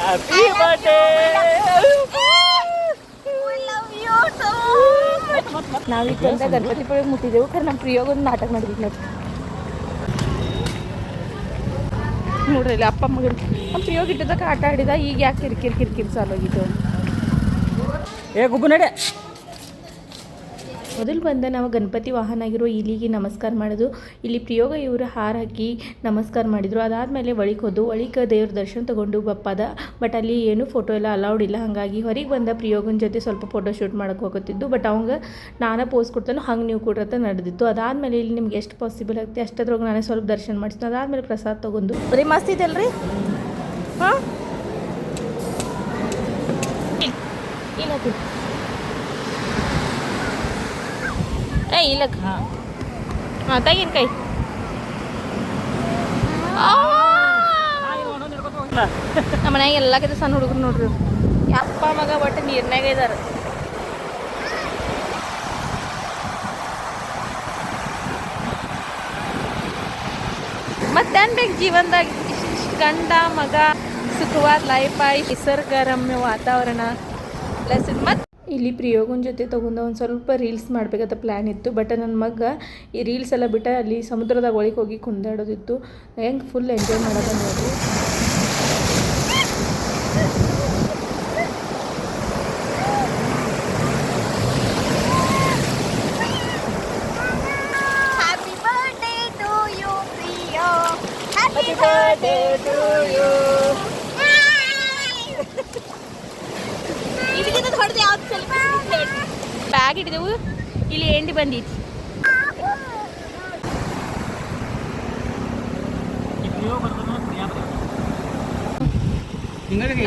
Happy birthday. ನಾವೀಗ ಬಂದ ಗಣಪತಿ ಪುಳಿಗೆ ಮುಟ್ಟಿದ್ದೆವು ಖರೆ ನಮ್ಮ ಪ್ರಿಯೋಗ ಒಂದು ನಾಟಕ ಮಾಡಿದ್ವಿ ನೋಡಿ. ನೋಡ್ರಿ ಇಲ್ಲಿ ಅಪ್ಪ ಮಗನ ನಮ್ಮ ಪ್ರಿಯೋಗ ಇಟ್ಟದಕ್ಕೆ ಆಟ ಆಡಿದ. ಈಗ ಯಾಕೆ ಕಿರಿಕಿರಿ ಸಾಲಾಗಿತ್ತು. ಏ ಗುಬ್ಬು ನಡೆ. ಮೊದಲು ಬಂದ ನಾವು ಗಣಪತಿ ವಾಹನ ಆಗಿರೋ ಇಲಿಗೆ ನಮಸ್ಕಾರ ಮಾಡೋದು. ಇಲ್ಲಿ ಪ್ರಿಯೋಗ ಇವರು ಹಾರ ಹಾಕಿ ನಮಸ್ಕಾರ ಮಾಡಿದರು. ಅದಾದಮೇಲೆ ಒಳಿಗೆ ಹೋದು. ಒಳಿಗೆ ದೇವ್ರ ದರ್ಶನ ತೊಗೊಂಡು ಬಪ್ಪದ. ಬಟ್ ಅಲ್ಲಿ ಏನು ಫೋಟೋ ಎಲ್ಲ ಅಲೌಡ್ ಇಲ್ಲ. ಹಾಗಾಗಿ ಹೊರಗೆ ಬಂದ ಪ್ರಿಯೋಗನ ಜೊತೆ ಸ್ವಲ್ಪ ಫೋಟೋ ಶೂಟ್ ಮಾಡೋಕೆ ಹೋಗುತ್ತಿದ್ದು. ಬಟ್ ಅವಂಗೆ ನಾನೇ ಪೋಸ್ ಕೊಡ್ತಾನೋ ಹಂಗೆ ನೀವು ಕೊಡ್ರತ್ತ ನಡೆದಿತ್ತು. ಅದಾದಮೇಲೆ ಇಲ್ಲಿ ನಿಮ್ಗೆ ಎಷ್ಟು ಪಾಸಿಬಲ್ ಆಗುತ್ತೆ ಅಷ್ಟದ್ರೊಳಗೆ ನಾನೇ ಸ್ವಲ್ಪ ದರ್ಶನ ಮಾಡಿಸ್ತೀನಿ. ಅದಾದಮೇಲೆ ಪ್ರಸಾದ ತೊಗೊಂಡು ಬರೀ ಮಸ್ತ್ ಇದೆ ಅಲ್ರಿ. ಹಾಂ ಇಲ್ಲ ಇಲ್ಲ ಹಾಂ ತೆಗಿನ ಕೈ. ನಮ್ಮ ಮನ್ಯಾಗ ಎಲ್ಲಕ್ಕಿಂತ ಸಣ್ಣ ಹುಡುಗರು ನೋಡ್ರಿ. ಅಪ್ಪ ಮಗ ಒಟ್ಟು ನೀರ್ನಾಗ ಇದಾರೆ. ಮತ್ತೇನು ಬೇಕು ಜೀವನದಾಗ? ಗಂಡ ಮಗ, ಸುಖವಾದ ಲೈಫ್, ನಿಸರ್ಗ ರಮ್ಯ ವಾತಾವರಣ ಪ್ಲಸ್ ಮತ್ತು ಇಲ್ಲಿ ಪ್ರಿಯೋಗನ ಜೊತೆ ತೊಗೊಂಡು ಒಂದು ಸ್ವಲ್ಪ ರೀಲ್ಸ್ ಮಾಡಬೇಕಂತ ಪ್ಲ್ಯಾನ್ ಇತ್ತು. ಬಟ್ ನನ್ನ ಮಗ ಈ ರೀಲ್ಸ್ ಎಲ್ಲ ಬಿಟ್ಟು ಅಲ್ಲಿ ಸಮುದ್ರದಾಗ ಒಳಗೆ ಹೋಗಿ ಕುಂದಾಡೋದಿತ್ತು. ಹೆಂಗೆ ಫುಲ್ ಎಂಜಾಯ್ ಮಾಡೋದು ನೋಡ್ರಿ. ಹ್ಯಾಪಿ ಬರ್ಡೇ ಟು ಯು ಪ್ರಿಯೋ. Happy birthday to you. ಇದಕ್ಕಿಂತ ಹೊಡೆದು ಯಾವ್ದು ಸೆಲೆಬ್ರೇಷನ್ ಬ್ಯಾಗ್ ಹಿಡಿದೆವು. ಇಲ್ಲಿ ಎಂಡಿ ಬಂದಿತ್ತು.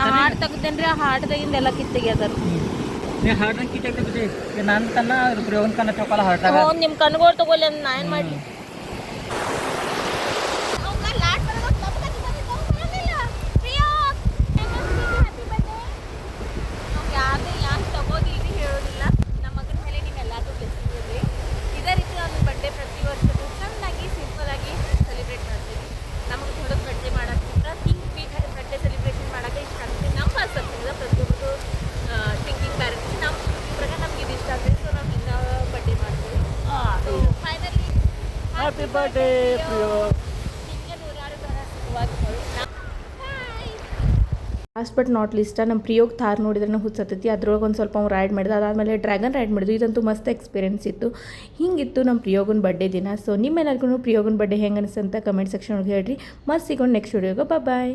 ಹಾಡು ತೆಗ್ದೇನ್ರಿ. ಆ ಹಾಡ್ದಾಗಿಂದ ಎಲ್ಲ ಕಿತ್ತಾಗ್ಯದ. ನಾನು ತನ್ನ ಪ್ರಯೋಗನ ಕನ್ನ ಚೊಕ್ಕಲ ಹಾಟ ನಿಮ್ಮ ಕಣ್ಗೋಳು ತಗೊಳ್ಳಿ ಅಂತ ನಾ ಏನು ಮಾಡಲಿ. ಹ್ಯಾಪಿ ಬರ್ಡೇ ಪ್ರಿಯೋ. ಲಾಸ್ಟ್ ಬಟ್ ನಾಟ್ ಲಿಸ್ಟ್ ನಮ್ಮ ಪ್ರಿಯೋಗ್ ಥಾರ್ ನೋಡಿದ್ರೆ ಹುಚ್ಚತ್ತೈತಿ. ಅದ್ರೊಳಗೆ ಒಂದು ಸ್ವಲ್ಪ ಅವ್ನು ರೈಡ್ ಮಾಡಿದ. ಅದಾದಮೇಲೆ ಡ್ರ್ಯಾಗನ್ ರೈಡ್ ಮಾಡಿದ್ವಿ. ಇದಂತೂ ಮಸ್ತ್ ಎಕ್ಸ್ಪೀರಿಯನ್ಸ್ ಇತ್ತು. ಹಿಂಗಿತ್ತು ನಮ್ಮ ಪ್ರಿಯೋಗನ ಬರ್ಡೇ ದಿನ. ಸೊ ನಿಮ್ಮೆಲ್ಲರಿಗೂ ಪ್ರಿಯೋಗನ ಬರ್ಡೇ ಹೆಂಗೆ ಅನಿಸ್ತಂತ ಕಮೆಂಟ್ ಸೆಕ್ಷನ್ ಒಳಗೆ ಹೇಳ್ರಿ. ಮಸ್ತ್ ಸಿಗೋಣ ನೆಕ್ಸ್ಟ್ ವಿಡಿಯೋಗೆ. ಬಾಯ್.